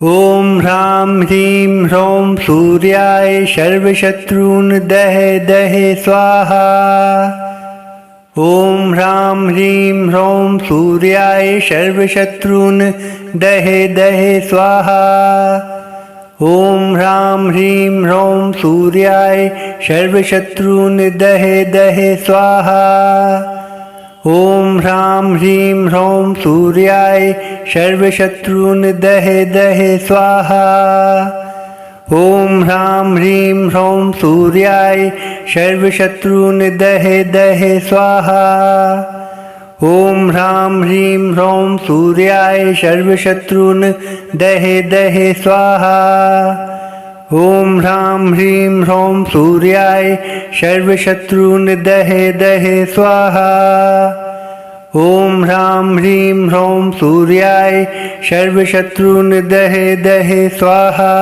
ॐ ह्रां ह्रीं ह्रौं सूर्याय सर्वशत्रून् दह दह स्वाहा। ॐ ह्रां ह्रीं ह्रौं सूर्याय सर्वशत्रून् दह दह स्वाहा। ॐ ह्रां ह्रीं ह्रौं सूर्याय सर्वशत्रून् दह दह स्वाहा। ॐ ह्रां ह्रीं ह्रौं सूर्याय सर्वशत्रून् दह दह स्वाहा। ॐ ह्रां ह्रीं ह्रौं सूर्याय सर्वशत्रून् दह दह स्वाहा। ॐ ह्रां ह्रीं ह्रौं सूर्याय सर्वशत्रून् दह दह स्वाहा। ॐ ह्रां ह्रीं ह्रौं सूर्याय सर्वशत्रून् दह दह स्वाहा। ॐ ह्रां ह्रीं ह्रौं सूर्याय सर्वशत्रून् दह दह स्वाहा।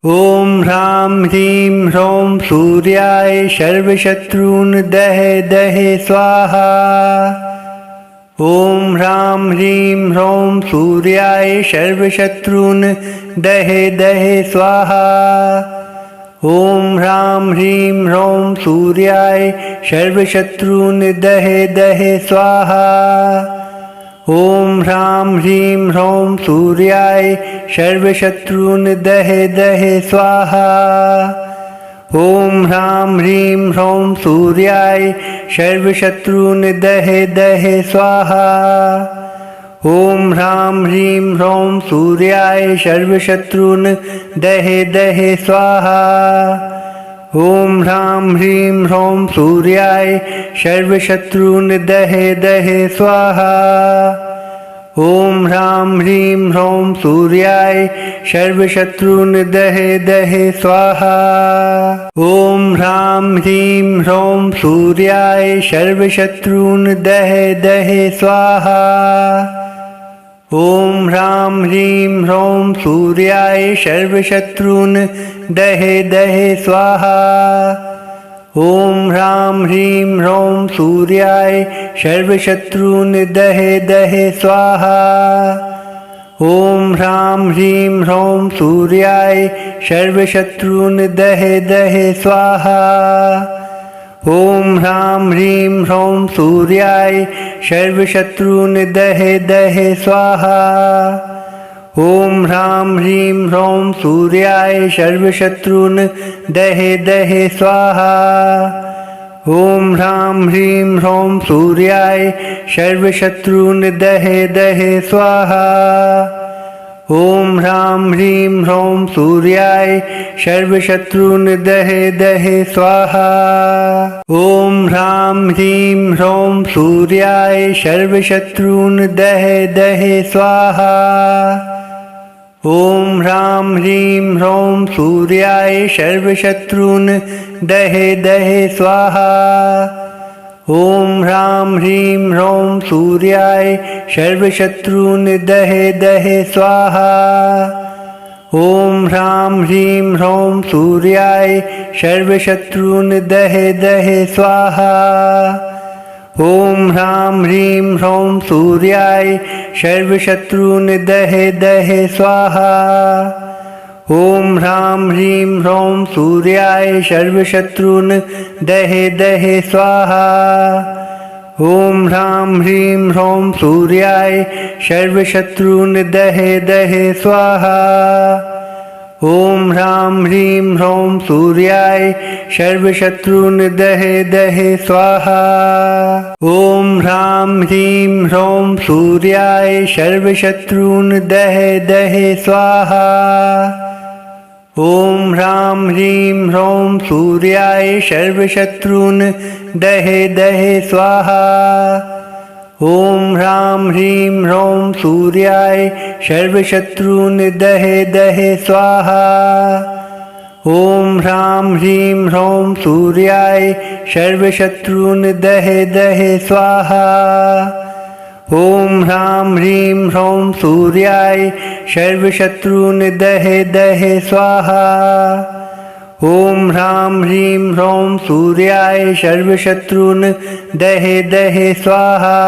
ॐ ह्रां ह्रीं ह्रौं सूर्याय सर्वशत्रून् दह दह स्वाहा। ॐ ह्रां ह्रीं ह्रौं सूर्याय सर्वशत्रून् दह दह स्वाहा। ॐ ह्रां ह्रीं ह्रौं सूर्याय सर्वशत्रून् दह दह स्वाहा। ॐ ह्रां ह्रीं ह्रौं सूर्याय सर्वशत्रून् दह दह स्वाहा। ॐ ह्रां ह्रीं ह्रौं सूर्याय सर्वशत्रून् दह दह स्वाहा। ॐ ह्रां ह्रीं ह्रौं सूर्याय सर्वशत्रून् दह दह स्वाहा। ॐ ह्रां ह्रीं ह्रौं सूर्याय सर्वशत्रून् दह दह स्वाहा। ॐ ह्रां ह्रीं ह्रौं सूर्याय सर्वशत्रून् दह दह स्वाहा। ॐ ह्रां ह्रीं ह्रौं सूर्याय सर्वशत्रून् दह दह स्वाहा। ॐ ह्रां ह्रीं ह्रौं सूर्याय सर्वशत्रून् दह दह स्वाहा। ॐ ह्रां ह्रीं ह्रौं सूर्याय सर्वशत्रून् दह दह स्वाहा। ॐ ह्रां ह्रीं ह्रौं सूर्याय सर्वशत्रून् दह दह स्वाहा। ॐ ह्रां ह्रीं ह्रौं सूर्याय सर्वशत्रून् दह दह स्वाहा। ॐ ह्रां ह्रीं ह्रौं सूर्याय सर्वशत्रून् दह दह स्वाहा। ॐ ह्रां ह्रीं ह्रौं सूर्याय सर्वशत्रून् दह दह स्वाहा। ॐ ह्रां ह्रीं ह्रौं सूर्याय सर्वशत्रून् दह दह स्वाहा। ॐ ह्रां ह्रीं ह्रौं सूर्याय सर्वशत्रून् दह दह स्वाहा। ॐ ह्रां ह्रीं ह्रौं सूर्याय सर्वशत्रून् दह दह स्वाहा। ॐ ह्रां ह्रीं ह्रौं सूर्याय सर्वशत्रून् दह दह स्वाहा। ॐ ह्रां ह्रीं ह्रौं सूर्याय सर्वशत्रून् दह दह स्वाहा। ॐ ह्रां ह्रीं ह्रौं सूर्याय सर्वशत्रून् दह दह स्वाहा। ॐ ह्रां ह्रीं ह्रौं सूर्याय सर्वशत्रून् दह दह स्वाहा। ॐ ह्रां ह्रीं ह्रौं सूर्याय सर्वशत्रून् दह दह स्वाहा। ॐ ह्रां ह्रीं ह्रौं सूर्याय सर्वशत्रून् दह दह स्वाहा। ॐ ह्रां ह्रीं ह्रौं सूर्याय सर्वशत्रून् दह दह स्वाहा। ॐ ह्रां ह्रीं ह्रौं सूर्याय सर्वशत्रून् दह दह स्वाहा। ॐ ह्रां ह्रीं ह्रौं सूर्याय सर्वशत्रून् दह दह स्वाहा। ॐ ह्रां ह्रीं ह्रौं सूर्याय सर्वशत्रून् दह दह स्वाहा। ॐ ह्रां ह्रीं ह्रौं सूर्याय सर्वशत्रून् दह दह स्वाहा। ॐ ह्रां ह्रीं ह्रौं सूर्याय सर्वशत्रून् दह दह स्वाहा।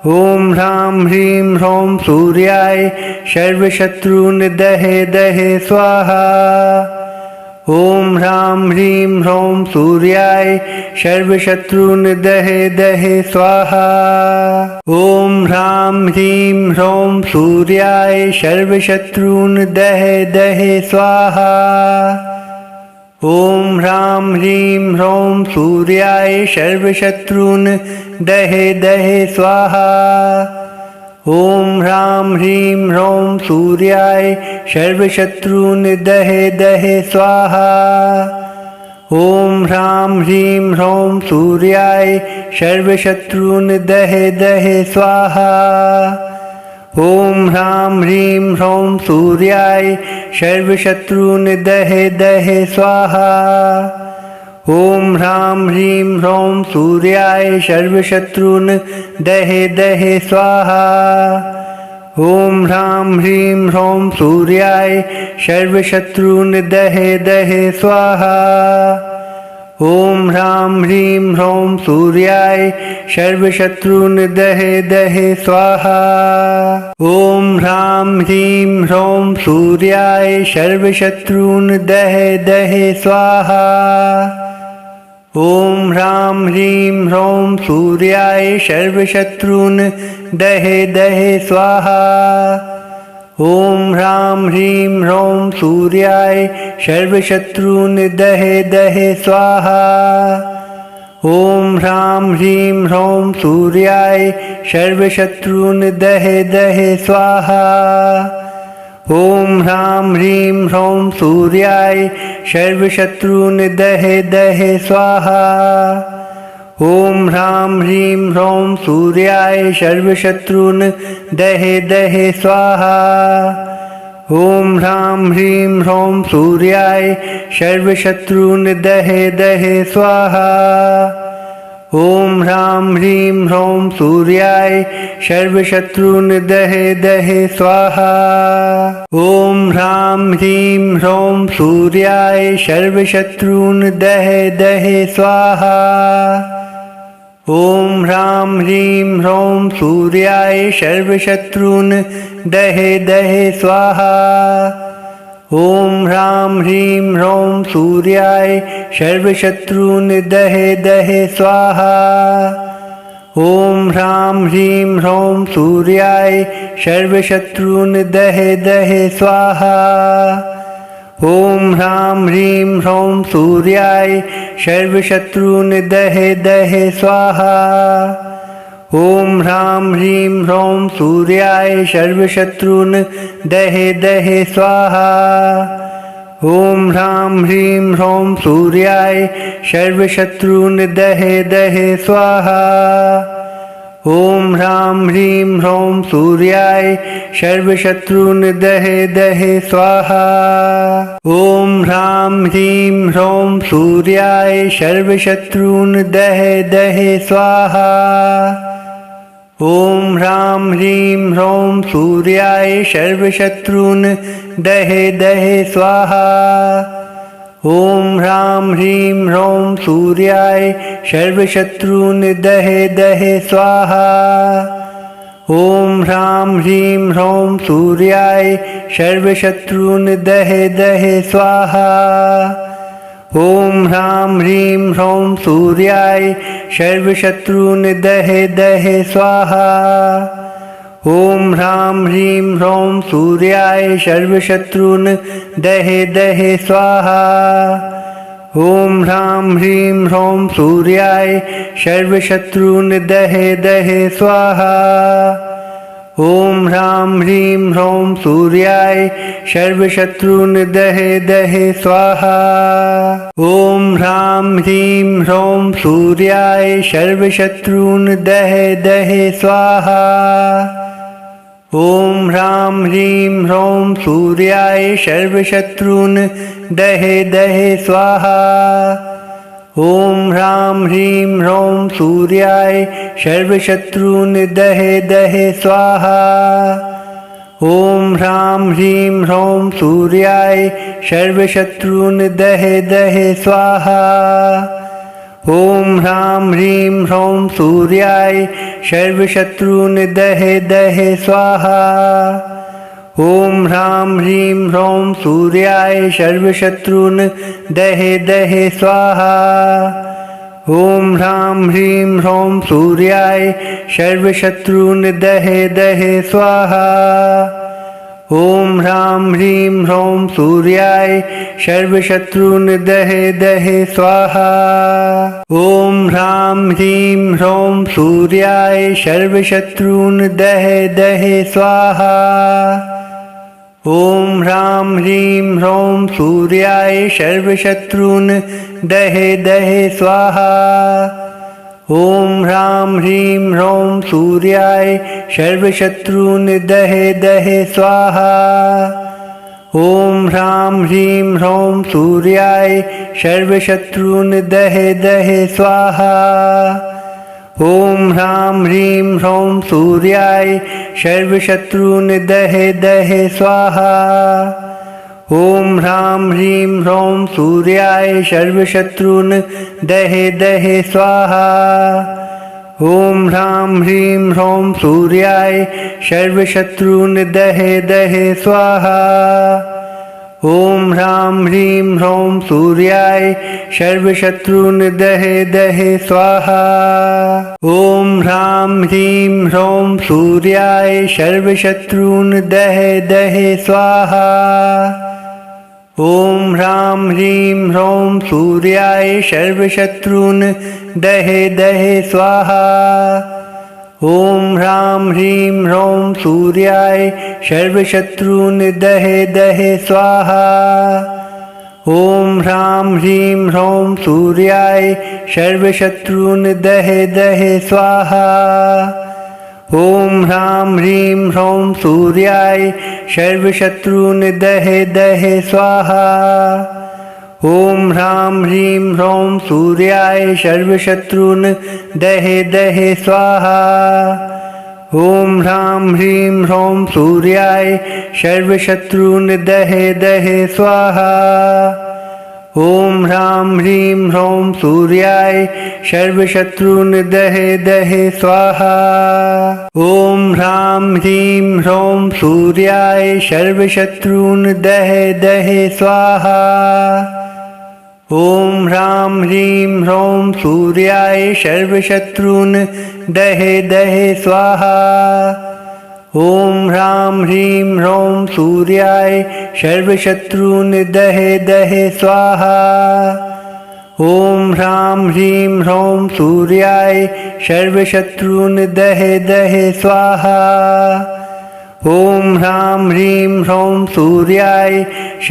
ॐ ह्रां ह्रीं ह्रौं सूर्याय सर्वशत्रून् दहे दहे स्वाहा। ॐ ह्रां ह्रीं ह्रौं सूर्याय सर्वशत्रून् दहे दहे स्वाहा। ॐ ह्रां ह्रीं ह्रौं सूर्याय सर्वशत्रून् दहे दहे स्वाहा। ॐ ह्रां ह्रीं ह्रौं सूर्याय सर्वशत्रून् दहे दहे स्वाहा। ॐ ह्रां ह्रीं ह्रौं सूर्याय सर्वशत्रून् दहे दहे स्वाहा। ॐ ह्रां ह्रीं ह्रौं सूर्याय सर्वशत्रून् दहे दहे स्वाहा। ॐ ह्रां ह्रीं ह्रौं सूर्याय सर्वशत्रून् दहे दहे स्वाहा। ॐ ह्रां ह्रीं ह्रौं सूर्याय सर्वशत्रून् दहे दहे स्वाहा। ॐ ह्रां ह्रीं ह्रौं सूर्याय सर्वशत्रून् दहे दहे स्वाहा। ॐ ह्रां ह्रीं ह्रौं सूर्याय सर्वशत्रून् दहे दहे स्वाहा। ॐ ह्रां ह्रीं ह्रौं सूर्याय सर्वशत्रून् दहे दहे स्वाहा। ॐ ह्रां ह्रीं ह्रौं सूर्याय सर्वशत्रून् दहे दहे स्वाहा। ॐ ह्रां ह्रीं ह्रौं सूर्याय सर्वशत्रून् दहे दहे स्वाहा। ॐ ह्रां ह्रीं ह्रौं सूर्याय सर्वशत्रून् दहे दहे स्वाहा। ॐ ह्रां ह्रीं ह्रौं सूर्याय सर्वशत्रून् दहे दहे स्वाहा। ॐ ह्रां ह्रीं ह्रौं सूर्याय सर्वशत्रून् दहे दहे स्वाहा। ॐ ह्रां ह्रीं ह्रौं सूर्याय सर्वशत्रून् दहे दहे स्वाहा। ॐ ह्रां ह्रीं ह्रौं सूर्याय सर्वशत्रून् दहे दहे स्वाहा। ॐ ह्रां ह्रीं ह्रौं सूर्याय सर्वशत्रून् दहे दहे स्वाहा। ॐ ह्रां ह्रीं ह्रौं सूर्याय सर्वशत्रून् दहे दहे स्वाहा। ॐ ह्रां ह्रीं ह्रौं सूर्याय सर्वशत्रून् दहे दहे स्वाहा। ॐ ह्रां ह्रीं ह्रौं सूर्याय सर्वशत्रून् दहे दहे स्वाहा। ॐ ह्रां ह्रीं ह्रौं सूर्याय सर्वशत्रून् दहे दहे स्वाहा। ॐ ह्रां ह्रीं ह्रौं सूर्याय सर्वशत्रून् दहे दहे स्वाहा। ॐ ह्रां ह्रीं ह्रौं सूर्याय सर्वशत्रून् दहे दहे स्वाहा। ॐ ह्रां ह्रीं ह्रौं सूर्याय सर्वशत्रून् दहे दहे स्वाहा। ॐ ह्रां ह्रीं ह्रौं सूर्याय सर्वशत्रून् दहे दहे स्वाहा। ॐ ह्रां ह्रीं ह्रौं सूर्याय सर्वशत्रून् दहे दहे स्वाहा। ॐ ह्रां ह्रीं ह्रौं सूर्याय सर्वशत्रून् दहे दहे स्वाहा। ॐ ह्रां ह्रीं ह्रौं सूर्याय सर्वशत्रून् दहे दहे स्वाहा। ॐ ह्रां ह्रीं ह्रौं सूर्याय सर्वशत्रून् दहे दहे स्वाहा। ॐ ह्रां ह्रीं ह्रौं सूर्याय सर्वशत्रून् दहे दहे स्वाहा। ॐ ह्रां ह्रीं ह्रौं सूर्याय सर्वशत्रून् दहे दहे स्वाहा। ॐ ह्रां ह्रीं ह्रौं सूर्याय सर्वशत्रून् दहे दहे स्वाहा। ॐ ह्रां ह्रीं ह्रौं सूर्याय सर्वशत्रून् दहे दहे स्वाहा। ॐ ह्रां ह्रीं ह्रौं सूर्याय सर्वशत्रून् दहे दहे स्वाहा। ॐ ह्रां ह्रीं ह्रौं सूर्याय सर्वशत्रून् दहे दहे स्वाहा। ॐ ह्रां ह्रीं ह्रौं सूर्याय सर्वशत्रून् दहे दहे स्वाहा। ॐ ह्रां ह्रीं ह्रौं सूर्याय सर्वशत्रून् दहे दहे स्वाहा। ॐ ह्रां ह्रीं ह्रौं सूर्याय सर्वशत्रून् दहे दहे स्वाहा। ॐ ह्रां ह्रीं ह्रौं सूर्याय सर्वशत्रून् दहे दहे स्वाहा। ॐ ह्रां ह्रीं ह्रौं सूर्याय सर्वशत्रून् दहे दहे स्वाहा। ॐ ह्रां ह्रीं ह्रौं सूर्याय सर्वशत्रून् दहे दहे स्वाहा। ॐ ह्रां ह्रीं ह्रौं सूर्याय सर्वशत्रून् दहे दहे स्वाहा। ॐ ह्रां ह्रीं ह्रौं सूर्याय सर्वशत्रून् दहे दहे स्वाहा। ॐ ह्रां ह्रीं ह्रौं सूर्याय सर्वशत्रून् दहे दहे स्वाहा। ॐ ह्रां ह्रीं ह्रौं सूर्याय सर्वशत्रून् दहे दहे स्वाहा। ॐ ह्रां ह्रीं ह्रौं सूर्याय सर्वशत्रून् दहे दहे स्वाहा। ॐ ह्रां ह्रीं ह्रौं सूर्याय सर्वशत्रून् दहे दहे स्वाहा। ॐ ह्रां ह्रीं ह्रौं सूर्याय सर्वशत्रून् दहे दहे स्वाहा। ॐ ह्रां ह्रीं ह्रौं सूर्याय सर्वशत्रून् दहे दहे स्वाहा। ॐ ह्रां ह्रीं ह्रौं सूर्याय सर्वशत्रून् दहे दहे स्वाहा। ॐ ह्रां ह्रीं ह्रौं सूर्याय सर्वशत्रून् दहे दहे स्वाहा। ॐ ह्रां ह्रीं ह्रौं सूर्याय सर्वशत्रून् दहे दहे स्वाहा। ॐ ह्रां ह्रीं ह्रौं सूर्याय सर्वशत्रून् दहे दहे स्वाहा। ॐ ह्रां ह्रीं ह्रौं सूर्याय सर्वशत्रून् दहे दहे स्वाहा। ॐ ह्रां ह्रीं ह्रौं सूर्याय सर्वशत्रून् दहे दहे स्वाहा। ॐ ह्रां ह्रीं ह्रौं सूर्याय सर्वशत्रून् दहे दहे स्वाहा। ॐ ह्रां ह्रीं ह्रौं सूर्याय सर्वशत्रून् दहे दहे स्वाहा। ॐ ह्रां ह्रीं ह्रौं सूर्याय सर्वशत्रून् दहे दहे स्वाहा। ॐ ह्रां ह्रीं ह्रौं सूर्याय सर्वशत्रून् दहे दहे स्वाहा। ॐ ह्रां ह्रीं ह्रौं सूर्याय सर्वशत्रून् दहे दहे स्वाहा। ॐ ह्रां ह्रीं ह्रौं सूर्याय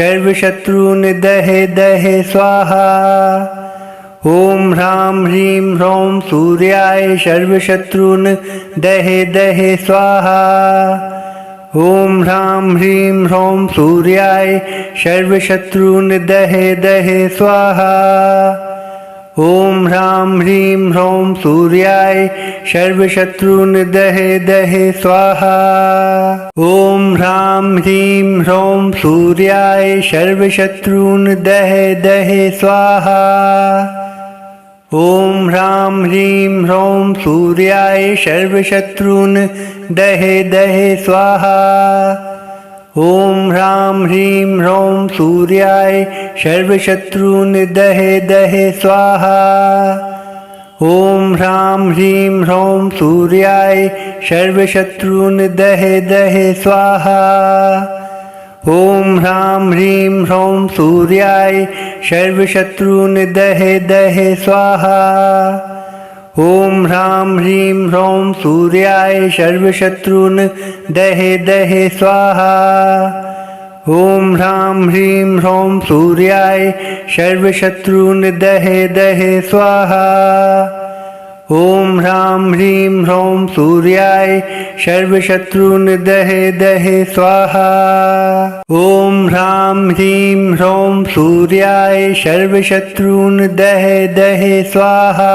सर्वशत्रून् दहे दहे स्वाहा। ॐ ह्रां ह्रीं ह्रौं सूर्याय सर्वशत्रून् दहे दहे स्वाहा। ॐ ह्रां ह्रीं ह्रौं सूर्याय सर्वशत्रून् दहे दहे स्वाहा। ॐ ह्रां ह्रीं ह्रौं सूर्याय सर्वशत्रून् दहे दहे स्वाहा। ॐ ह्रां ह्रीं ह्रौं सूर्याय सर्वशत्रून् दहे दहे स्वाहा। ॐ ह्रां ह्रीं ह्रौं सूर्याय सर्वशत्रून् दहे दहे स्वाहा। ॐ ह्रां ह्रीं ह्रौं सूर्याय सर्वशत्रून् दहे दहे स्वाहा। ॐ ह्रां ह्रीं ह्रौं सूर्याय सर्वशत्रून् दहे दहे स्वाहा। ॐ ह्रां ह्रीं ह्रौं सूर्याय सर्वशत्रून् दहे दहे स्वाहा। ॐ ह्रां ह्रीं ह्रौं सूर्याय सर्वशत्रून् दहे दहे स्वाहा। ॐ ह्रां ह्रीं ह्रौं सूर्याय सर्वशत्रून् दहे दहे स्वाहा। ॐ ह्रां ह्रीं ह्रौं सूर्याय सर्वशत्रून् दहे दहे स्वाहा। ॐ ह्रां ह्रीं ह्रौं सूर्याय सर्वशत्रून् दहे दहे स्वाहा।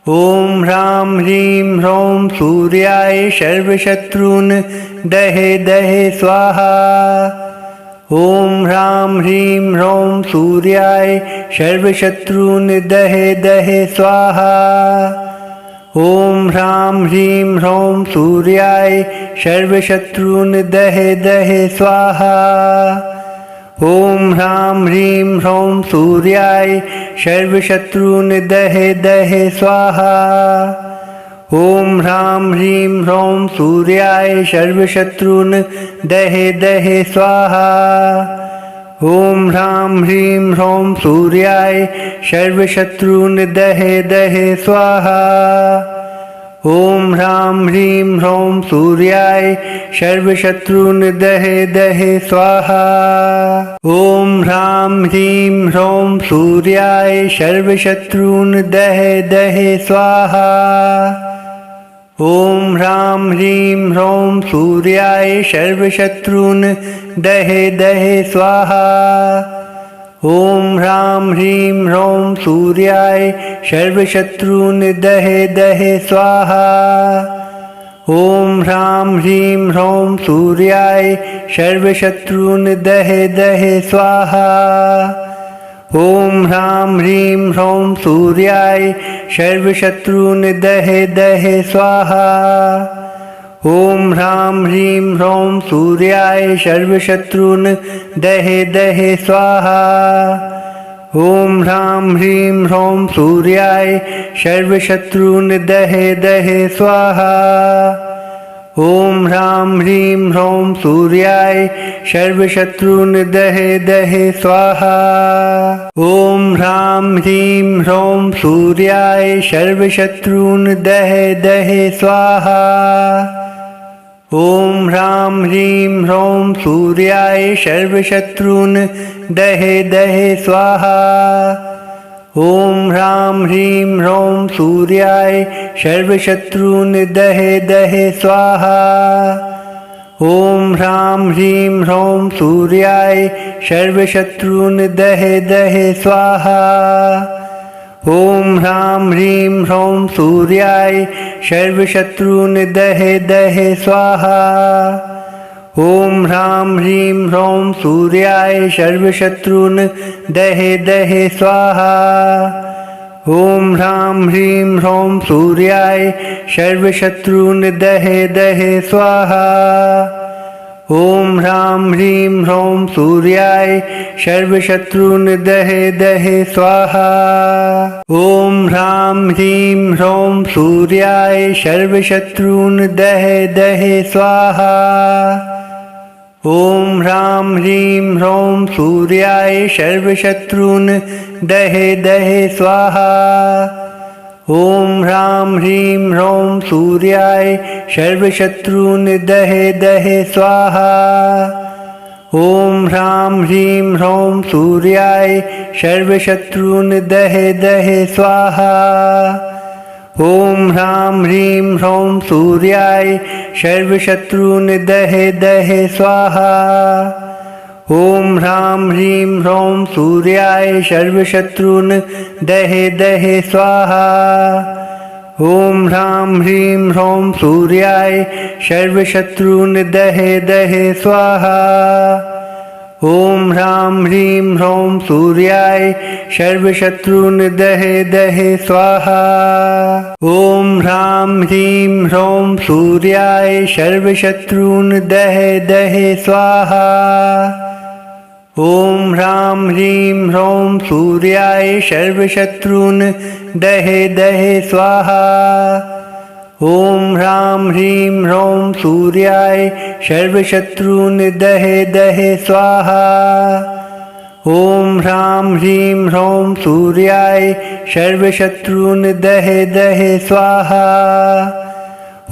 ॐ ह्रां ह्रीं ह्रौं सूर्याय सर्वशत्रून् दहे दहे स्वाहा। ॐ ह्रां ह्रीं ह्रौं सूर्याय सर्वशत्रून् दहे दहे स्वाहा। ॐ ह्रां ह्रीं ह्रौं सूर्याय सर्वशत्रून् दहे दहे स्वाहा। ॐ ह्रां ह्रीं ह्रौं सूर्याय सर्वशत्रून् दहे दहे स्वाहा। ॐ ह्रां ह्रीं ह्रौं सूर्याय सर्वशत्रून् दहे दहे स्वाहा। ॐ ह्रां ह्रीं ह्रौं सूर्याय सर्वशत्रून् दहे दहे स्वाहा। ॐ ह्रां ह्रीं ह्रौं सूर्याय सर्वशत्रून् दहे दहे स्वाहा। ॐ ह्रां ह्रीं ह्रौं सूर्याय सर्वशत्रून् दहे दहे स्वाहा। ॐ ह्रां ह्रीं ह्रौं सूर्याय सर्वशत्रून् दहे दहे स्वाहा। ॐ ह्रां ह्रीं ह्रौं सूर्याय सर्वशत्रून् दहे दहे स्वाहा। ॐ ह्रां ह्रीं ह्रौं सूर्याय सर्वशत्रून् दहे दहे स्वाहा। ॐ ह्रां ह्रीं ह्रौं सूर्याय सर्वशत्रून् दहे दहे स्वाहा। ॐ ह्रां ह्रीं ह्रौं सूर्याय सर्वशत्रून् दहे दहे स्वाहा। ॐ ह्रां ह्रीं ह्रौं सूर्याय सर्वशत्रून् दहे दहे स्वाहा। ॐ ह्रां ह्रीं ह्रौं सूर्याय सर्वशत्रून् दहे दहे स्वाहा। ॐ ह्रां ह्रीं ह्रौं सूर्याय सर्वशत्रून् दहे दहे स्वाहा। ॐ ह्रां ह्रीं ह्रौं सूर्याय सर्वशत्रून् दहे दहे स्वाहा। ॐ ह्रां ह्रीं ह्रौं सूर्याय सर्वशत्रून् दहे दहे स्वाहा। ॐ ह्रां ह्रीं ह्रौं सूर्याय सर्वशत्रून् दहे दहे स्वाहा। ॐ ह्रां ह्रीं ह्रौं सूर्याय सर्वशत्रून् दहे दहे स्वाहा। ॐ ह्रां ह्रीं ह्रौं सूर्याय सर्वशत्रून् दहे दहे स्वाहा। ॐ ह्रां ह्रीं ह्रौं सूर्याय सर्वशत्रून् दहे दहे स्वाहा। ॐ ह्रां ह्रीं ह्रौं सूर्याय सर्वशत्रून् दहे दहे स्वाहा। ॐ ह्रां ह्रीं ह्रौं सूर्याय सर्वशत्रून् दहे दहे स्वाहा। ॐ ह्रां ह्रीं ह्रौं सूर्याय सर्वशत्रून् दहे दहे स्वाहा। ॐ ह्रां ह्रीं ह्रौं सूर्याय सर्वशत्रून् दहे दहे स्वाहा। ॐ ह्रां ह्रीं ह्रौं सूर्याय सर्वशत्रून् दहे दहे स्वाहा। ॐ ह्रां ह्रीं ह्रौं सूर्याय सर्वशत्रून् दहे दहे स्वाहा। ॐ ह्रां ह्रीं ह्रौं सूर्याय सर्वशत्रून् दहे दहे स्वाहा। ॐ ह्रां ह्रीं ह्रौं सूर्याय सर्वशत्रून् दहे दहे स्वाहा। ॐ ह्रां ह्रीं ह्रौं सूर्याय सर्वशत्रून् दहे दहे स्वाहा। ॐ ह्रां ह्रीं ह्रौं सूर्याय सर्वशत्रून् दहे दहे स्वाहा। ॐ ह्रां ह्रीं ह्रौं सूर्याय सर्वशत्रून् दहे दहे स्वाहा। ॐ ह्रां ह्रीं ह्रौं सूर्याय सर्वशत्रून् दहे दहे स्वाहा। ॐ ह्रां ह्रीं ह्रौं सूर्याय सर्वशत्रून् दहे दहे स्वाहा।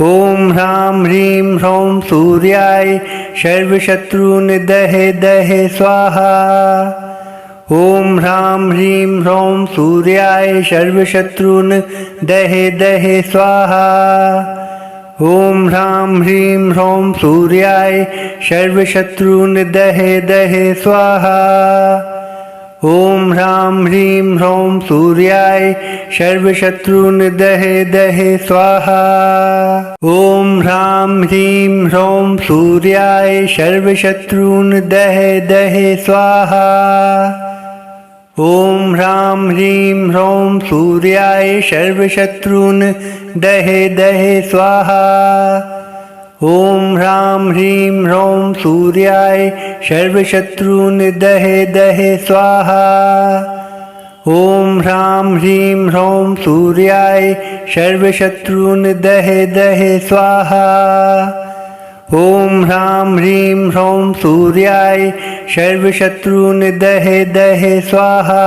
ॐ ह्रां ह्रीं ह्रौं सूर्याय सर्वशत्रून् दहे दहे स्वाहा। ॐ ह्रां ह्रीं ह्रौं सूर्याय सर्वशत्रून् दहे दहे स्वाहा। ॐ ह्रां ह्रीं ह्रौं सूर्याय सर्वशत्रून् दहे दहे स्वाहा। ॐ ह्रां ह्रीं ह्रौं सूर्याय सर्वशत्रून् दहे दहे स्वाहा। ॐ ह्रां ह्रीं ह्रौं सूर्याय सर्वशत्रून् दहे दहे स्वाहा। ॐ ह्रां ह्रीं ह्रौं सूर्याय सर्वशत्रून् दहे दहे स्वाहा। ॐ ह्रां ह्रीं ह्रौं सूर्याय सर्वशत्रून् दहे दहे स्वाहा। ॐ ह्रां ह्रीं ह्रौं सूर्याय सर्वशत्रून् दहे दहे स्वाहा। ॐ ह्रां ह्रीं ह्रौं सूर्याय सर्वशत्रून् दहे दहे स्वाहा।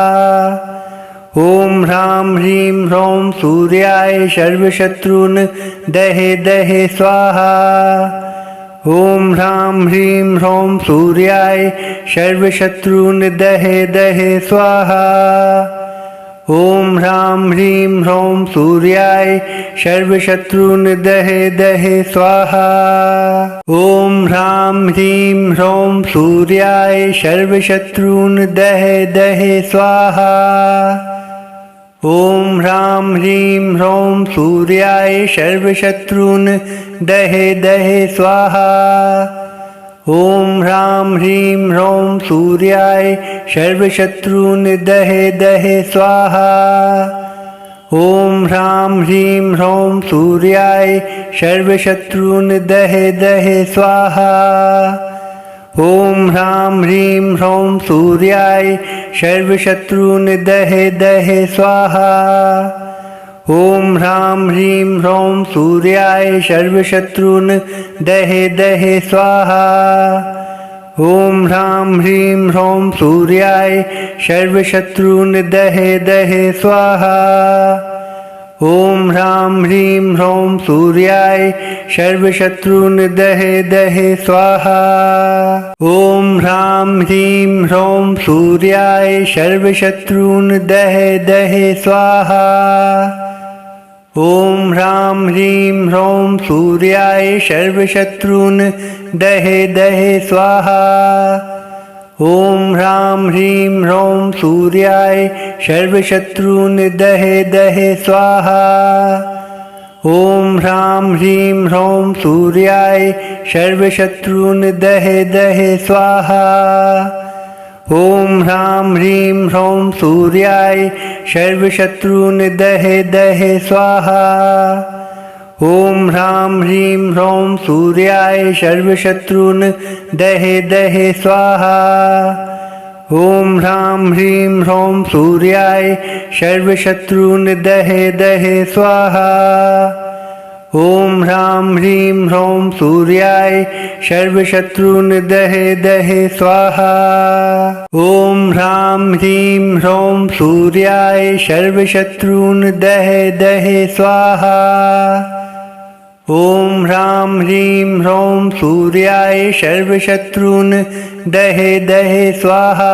ॐ ह्रां ह्रीं ह्रौं सूर्याय सर्वशत्रून् दहे दहे स्वाहा। ॐ ह्रां ह्रीं ह्रौं सूर्याय सर्वशत्रून् दहे दहे स्वाहा। ॐ ह्रां ह्रीं ह्रौं सूर्याय सर्वशत्रून् दहे दहे स्वाहा। ॐ ह्रां ह्रीं ह्रौं सूर्याय सर्वशत्रून् दहे दहे स्वाहा। ॐ ह्रां ह्रीं ह्रौं सूर्याय सर्वशत्रून् दहे दहे स्वाहा। ॐ ह्रां ह्रीं ह्रौं सूर्याय सर्वशत्रून् दहे दहे स्वाहा। ॐ ह्रां ह्रीं ह्रौं सूर्याय सर्वशत्रून् दहे दहे स्वाहा। ॐ ह्रां ह्रीं ह्रौं सूर्याय सर्वशत्रून् दहे दहे स्वाहा। ॐ ह्रां ह्रीं ह्रौं सूर्याय सर्वशत्रून् दहे दहे स्वाहा। ॐ ह्रां ह्रीं ह्रौं सूर्याय सर्वशत्रून् दहे दहे स्वाहा। ॐ ह्रां ह्रीं ह्रौं सूर्याय सर्वशत्रून् दहे दहे स्वाहा। ॐ ह्रां ह्रीं ह्रौं सूर्याय सर्वशत्रून् दहे दहे स्वाहा। ॐ ह्रां ह्रीं ह्रौं सूर्याय सर्वशत्रून् दहे दहे स्वाहा। ॐ ह्रां ह्रीं ह्रौं सूर्याय सर्वशत्रून् दहे दहे स्वाहा। ॐ ह्रां ह्रीं ह्रौं सूर्याय सर्वशत्रून् दहे दहे स्वाहा। ॐ ह्रां ह्रीं ह्रौं सूर्याय सर्वशत्रून् दहे दहे स्वाहा। ॐ ह्रां ह्रीं ह्रौं सूर्याय सर्वशत्रून् दहे दहे स्वाहा। ॐ ह्रां ह्रीं ह्रौं सूर्याय सर्वशत्रून् दहे दहे स्वाहा। ॐ ह्रां ह्रीं ह्रौं सूर्याय सर्वशत्रून् दहे दहे स्वाहा। ॐ ह्रां ह्रीं ह्रौं सूर्याय सर्वशत्रून् दहे दहे स्वाहा। ॐ ह्रां ह्रीं ह्रौं सूर्याय सर्वशत्रून् दहे दहे स्वाहा।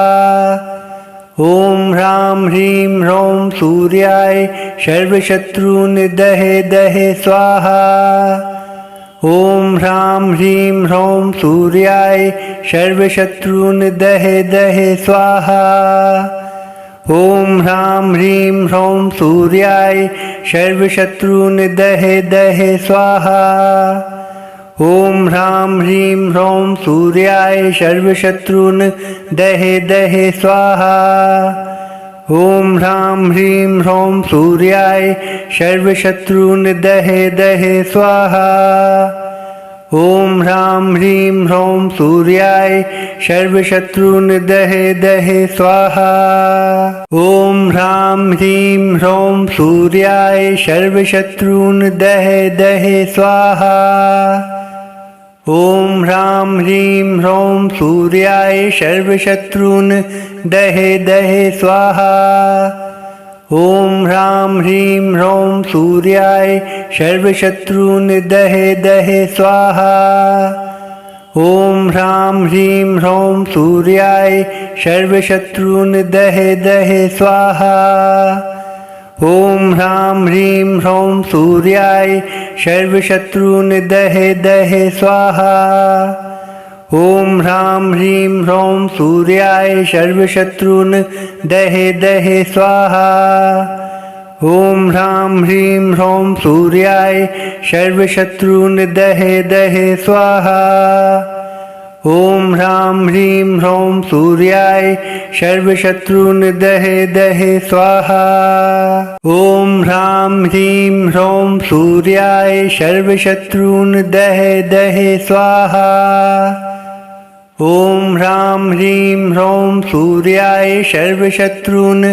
ॐ ह्रां ह्रीं ह्रौं सूर्याय सर्वशत्रून् दहे दहे स्वाहा। ॐ ह्रां ह्रीं ह्रौं सूर्याय सर्वशत्रून् दहे दहे स्वाहा। ॐ ह्रां ह्रीं ह्रौं सूर्याय सर्वशत्रून् दहे दहे स्वाहा। ॐ ह्रां ह्रीं ह्रौं सूर्याय सर्वशत्रून् दहे दहे स्वाहा। ॐ ह्रां ह्रीं ह्रौं सूर्याय सर्वशत्रून् दहे दहे स्वाहा। ॐ ह्रां ह्रीं ह्रौं सूर्याय सर्वशत्रून् दहे दहे स्वाहा। ॐ ह्रां ह्रीं ह्रौं सूर्याय सर्वशत्रून् दहे दहे स्वाहा। ॐ ह्रां ह्रीं ह्रौं सूर्याय सर्वशत्रून् दहे दहे स्वाहा। ॐ ह्रां ह्रीं ह्रौं सूर्याय सर्वशत्रून् दहे दहे स्वाहा। ॐ ह्रां ह्रीं ह्रौं सूर्याय सर्वशत्रून् दहे दहे स्वाहा। ॐ ह्रां ह्रीं ह्रौं सूर्याय सर्वशत्रून् दहे दहे स्वाहा। ॐ ह्रां ह्रीं ह्रौं सूर्याय सर्वशत्रून् दहे दहे स्वाहा। ॐ ह्रां ह्रीं ह्रौं सूर्याय सर्वशत्रून् दहे दहे स्वाहा। ॐ ह्रां ह्रीं ह्रौं सूर्याय सर्वशत्रून् दहे दहे स्वाहा। ॐ ह्रां ह्रीं ह्रौं सूर्याय सर्वशत्रून् दहे दहे स्वाहा। ॐ ह्रां ह्रीं ह्रौं सूर्याय सर्वशत्रून्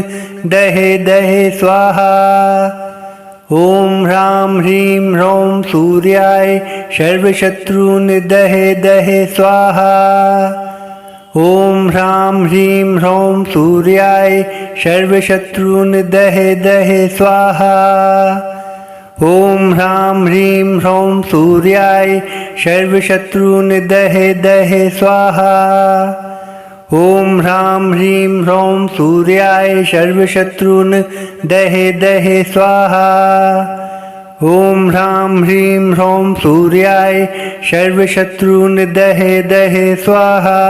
दहे दहे स्वाहा। ॐ ह्रां ह्रीं ह्रौं सूर्याय सर्वशत्रून् दहे दहे स्वाहा। ॐ ह्रां ह्रीं ह्रौं सूर्याय सर्वशत्रून् दहे दहे स्वाहा। ॐ ह्रां ह्रीं ह्रौं सूर्याय सर्वशत्रून् दहे दहे स्वाहा। ॐ ह्रां ह्रीं ह्रौं सूर्याय सर्वशत्रून् दहे दहे स्वाहा। ॐ ह्रां ह्रीं ह्रौं सूर्याय सर्वशत्रून् दहे दहे स्वाहा।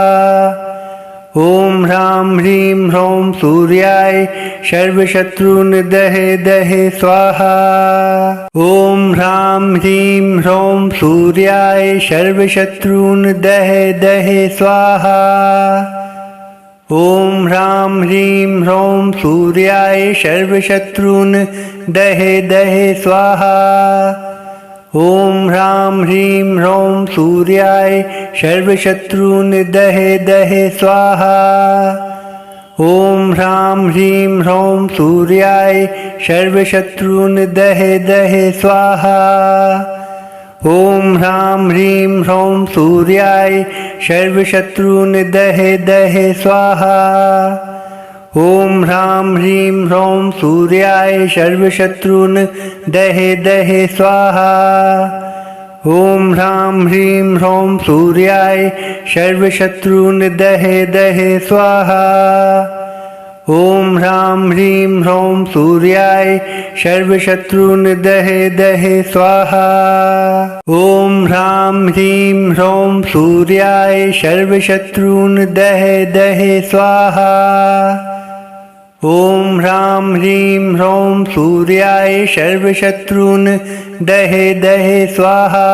ॐ ह्रां ह्रीं ह्रौं सूर्याय सर्वशत्रून् दहे दहे स्वाहा। ॐ ह्रां ह्रीं ह्रौं सूर्याय सर्वशत्रून् दहे दहे स्वाहा। ॐ ह्रां ह्रीं ह्रौं सूर्याय सर्वशत्रून् दहे दहे स्वाहा। ॐ ह्रां ह्रीं ह्रौं सूर्याय सर्वशत्रून् दहे दहे स्वाहा। ॐ ह्रां ह्रीं ह्रौं सूर्याय सर्वशत्रून् दहे दहे स्वाहा। ॐ ह्रां ह्रीं ह्रौं सूर्याय सर्वशत्रून् दहे दहे स्वाहा। ॐ ह्रां ह्रीं ह्रौं सूर्याय सर्वशत्रून् दहे दहे स्वाहा। ॐ ह्रां ह्रीं ह्रौं सूर्याय सर्वशत्रून् दहे दहे स्वाहा। ॐ ह्रां ह्रीं ह्रौं सूर्याय सर्वशत्रून् दहे दहे स्वाहा। ॐ ह्रां ह्रीं ह्रौं सूर्याय सर्वशत्रून् दहे दहे स्वाहा। ॐ ह्रां ह्रीं ह्रौं सूर्याय सर्वशत्रून् दहे दहे स्वाहा।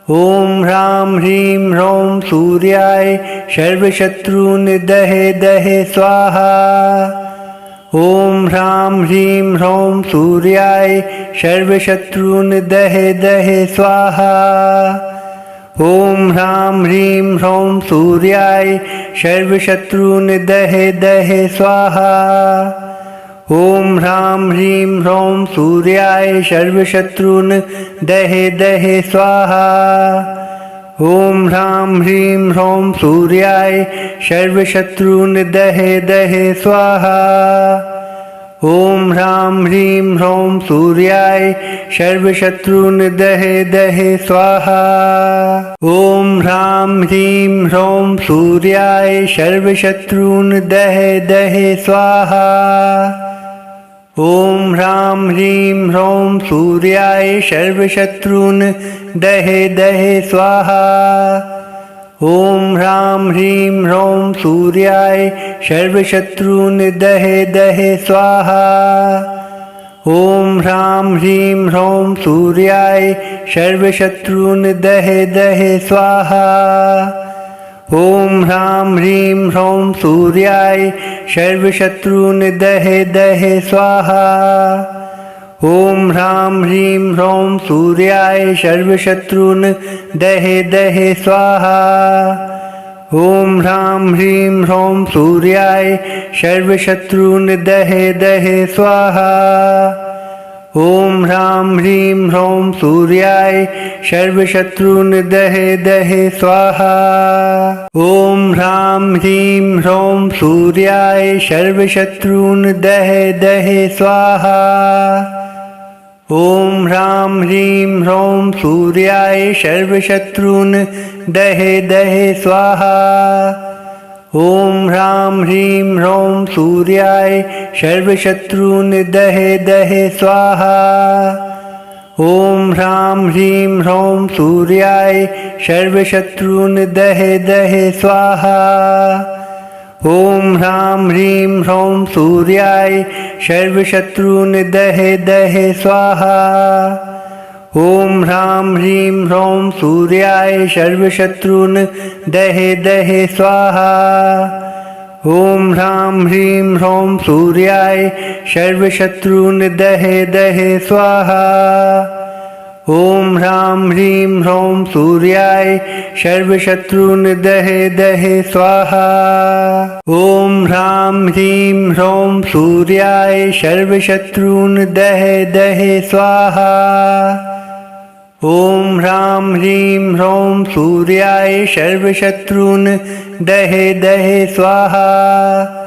ॐ ह्रां ह्रीं ह्रौं सूर्याय सर्वशत्रून् दहे दहे स्वाहा। ॐ ह्रां ह्रीं ह्रौं सूर्याय सर्वशत्रून् दहे दहे स्वाहा। ॐ ह्रां ह्रीं ह्रौं सूर्याय सर्वशत्रून् दहे दहे स्वाहा। ॐ ह्रां ह्रीं ह्रौं सूर्याय सर्वशत्रून् दहे दहे स्वाहा। ॐ ह्रां ह्रीं ह्रौं सूर्याय सर्वशत्रून् दहे दहे स्वाहा। ॐ ह्रां ह्रीं ह्रौं सूर्याय सर्वशत्रून् दहे दहे स्वाहा। ॐ ह्रां ह्रीं ह्रौं सूर्याय सर्वशत्रून् दहे दहे स्वाहा। ॐ ह्रां ह्रीं ह्रौं सूर्याय सर्वशत्रून् दहे दहे स्वाहा। ॐ ह्रां ह्रीं ह्रौं सूर्याय सर्वशत्रून् दहे दहे स्वाहा। ॐ ह्रां ह्रीं ह्रौं सूर्याय सर्वशत्रून् दहे दहे स्वाहा। ॐ ह्रां ह्रीं ह्रौं सूर्याय सर्वशत्रून् दहे दहे स्वाहा। ॐ ह्रां ह्रीं ह्रौं सूर्याय सर्वशत्रून् दहे दहे स्वाहा। ॐ ह्रां ह्रीं ह्रौं सूर्याय सर्वशत्रून् दहे दहे स्वाहा। ॐ ह्रां ह्रीं ह्रौं सूर्याय सर्वशत्रून् दहे दहे स्वाहा। ॐ ह्रां ह्रीं ह्रौं सूर्याय सर्वशत्रून् दहे दहे स्वाहा। ॐ ह्रां ह्रीं ह्रौं सूर्याय सर्वशत्रून् दहे दहे स्वाहा। ॐ ह्रां ह्रीं ह्रौं सूर्याय सर्वशत्रून् दहे दहे स्वाहा। ॐ ह्रां ह्रीं ह्रौं सूर्याय सर्वशत्रून् दहे दहे स्वाहा। ॐ ह्रां ह्रीं ह्रौं सूर्याय सर्वशत्रून् दहे दहे स्वाहा। ॐ ह्रां ह्रीं ह्रौं सूर्याय सर्वशत्रून् दहे दहे स्वाहा। ॐ ह्रां ह्रीं ह्रौं सूर्याय सर्वशत्रून् दहे दहे स्वाहा। ॐ ह्रां ह्रीं ह्रौं सूर्याय सर्वशत्रून् दहे दहे स्वाहा। ॐ ह्रां ह्रीं ह्रौं सूर्याय सर्वशत्रून् दहे दहे स्वाहा। ॐ ह्रां ह्रीं ह्रौं सूर्याय सर्वशत्रून् दहे दहे स्वाहा।